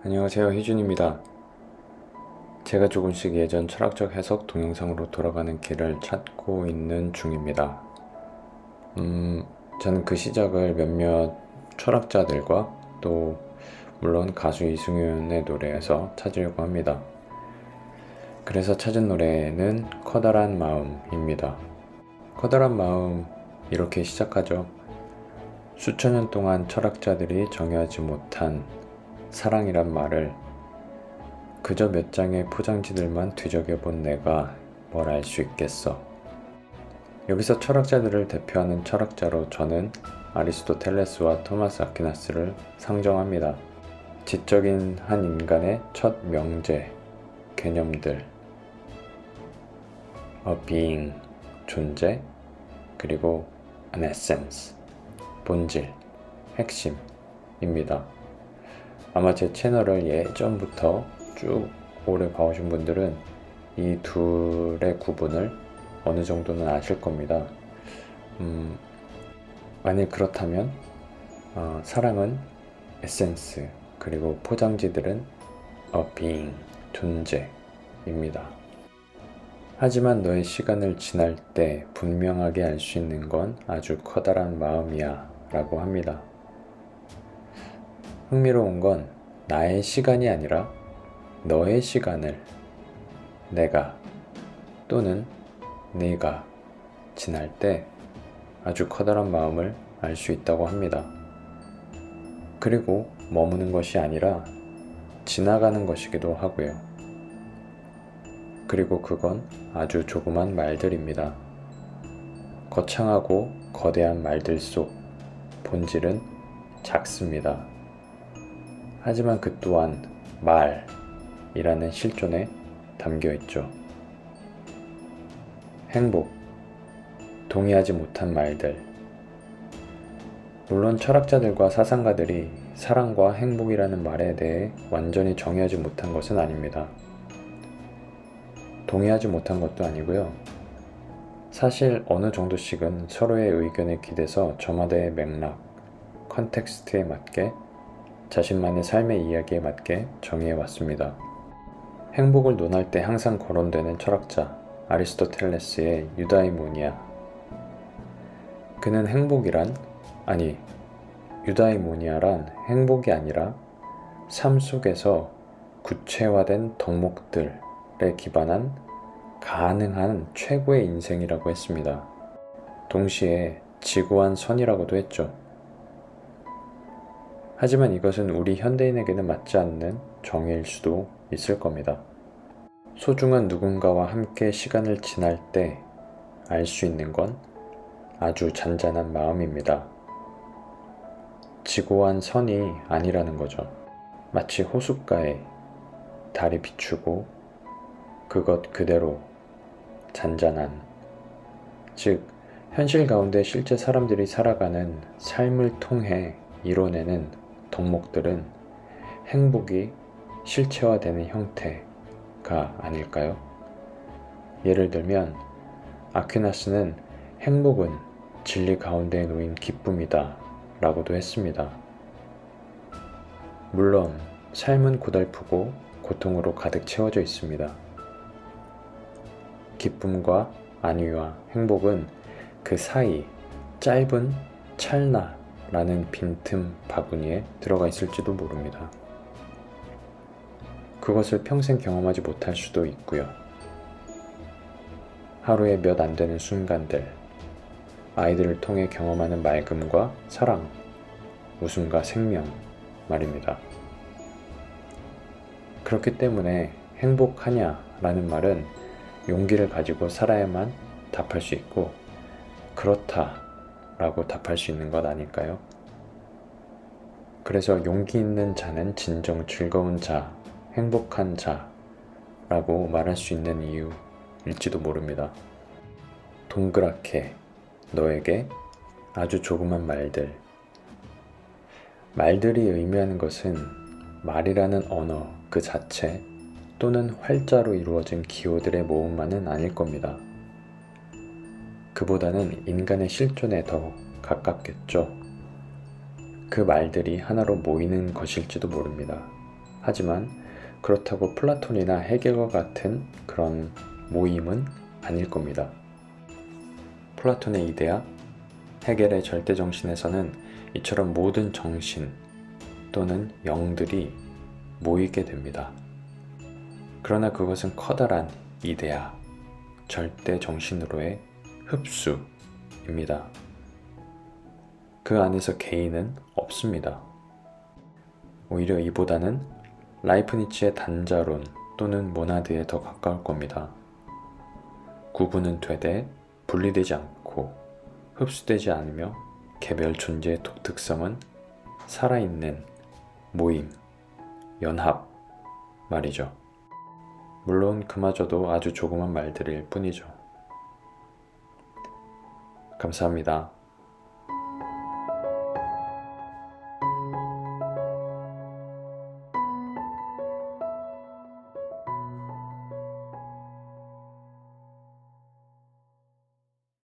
안녕하세요, 희준입니다. 제가 조금씩 예전 철학적 해석 동영상으로 돌아가는 길을 찾고 있는 중입니다. 저는 그 시작을 몇몇 철학자들과 또 물론 가수 이승윤의 노래에서 찾으려고 합니다. 그래서 찾은 노래는 커다란 마음입니다. 커다란 마음, 이렇게 시작하죠. 수천 년 동안 철학자들이 정의하지 못한 사랑이란 말을 그저 몇 장의 포장지들만 뒤적여본 내가 뭘 알 수 있겠어. 여기서 철학자들을 대표하는 철학자로 저는 아리스토텔레스와 토마스 아퀴나스를 상정합니다. 지적인 한 인간의 첫 명제, 개념들, a being, 존재, 그리고 an essence, 본질, 핵심입니다. 아마 제 채널을 예전부터 쭉 오래 봐오신 분들은 이 둘의 구분을 어느 정도는 아실 겁니다. 만약 그렇다면 사랑은 에센스, 그리고 포장지들은 a being, 존재입니다. 하지만 너의 시간을 지날 때 분명하게 알 수 있는 건 아주 커다란 마음이야 라고 합니다. 흥미로운 건 나의 시간이 아니라 너의 시간을 내가 또는 네가 지날 때 아주 커다란 마음을 알 수 있다고 합니다. 그리고 머무는 것이 아니라 지나가는 것이기도 하고요. 그리고 그건 아주 조그만 말들입니다. 거창하고 거대한 말들 속 본질은 작습니다. 하지만 그 또한 말이라는 실존에 담겨 있죠. 행복, 동의하지 못한 말들. 물론 철학자들과 사상가들이 사랑과 행복이라는 말에 대해 완전히 정의하지 못한 것은 아닙니다. 동의하지 못한 것도 아니고요. 사실 어느 정도씩은 서로의 의견에 기대서 저마다의 맥락, 컨텍스트에 맞게 자신만의 삶의 이야기에 맞게 정의해 왔습니다. 행복을 논할 때 항상 거론되는 철학자 아리스토텔레스의 유다이모니아. 그는 유다이모니아란 행복이 아니라 삶 속에서 구체화된 덕목들에 기반한 가능한 최고의 인생이라고 했습니다. 동시에 지고한 선이라고도 했죠. 하지만 이것은 우리 현대인에게는 맞지 않는 정의일 수도 있을 겁니다. 소중한 누군가와 함께 시간을 지날 때 알 수 있는 건 아주 잔잔한 마음입니다. 지고한 선이 아니라는 거죠. 마치 호숫가에 달이 비추고 그것 그대로 잔잔한, 즉 현실 가운데 실제 사람들이 살아가는 삶을 통해 이뤄내는 덕목들은 행복이 실체화되는 형태가 아닐까요? 예를 들면 아퀴나스는 행복은 진리 가운데 놓인 기쁨이다 라고도 했습니다. 물론 삶은 고달프고 고통으로 가득 채워져 있습니다. 기쁨과 안위와 행복은 그 사이 짧은 찰나라는 빈틈 바구니에 들어가 있을지도 모릅니다. 그것을 평생 경험하지 못할 수도 있고요. 하루에 몇 안 되는 순간들, 아이들을 통해 경험하는 맑음과 사랑, 웃음과 생명 말입니다. 그렇기 때문에 행복하냐라는 말은 용기를 가지고 살아야만 답할 수 있고 그렇다라고 답할 수 있는 것 아닐까요? 그래서 용기 있는 자는 진정 즐거운 자, 행복한 자라고 말할 수 있는 이유일지도 모릅니다. 동그랗게 너에게 아주 조그만 말들이 의미하는 것은 말이라는 언어 그 자체 또는 활자로 이루어진 기호들의 모음만은 아닐 겁니다. 그보다는 인간의 실존에 더 가깝겠죠. 그 말들이 하나로 모이는 것일지도 모릅니다. 하지만 그렇다고 플라톤이나 헤겔과 같은 그런 모임은 아닐 겁니다. 플라톤의 이데아, 헤겔의 절대정신에서는 이처럼 모든 정신 또는 영들이 모이게 됩니다. 그러나 그것은 커다란 이데아, 절대정신으로의 흡수입니다. 그 안에서 개인은 없습니다. 오히려 이보다는 라이프니츠의 단자론 또는 모나드에 더 가까울 겁니다. 구분은 되되 분리되지 않고 흡수되지 않으며 개별 존재의 독특성은 살아있는 모임, 연합 말이죠. 물론 그마저도 아주 조그만 말들일 뿐이죠. 감사합니다.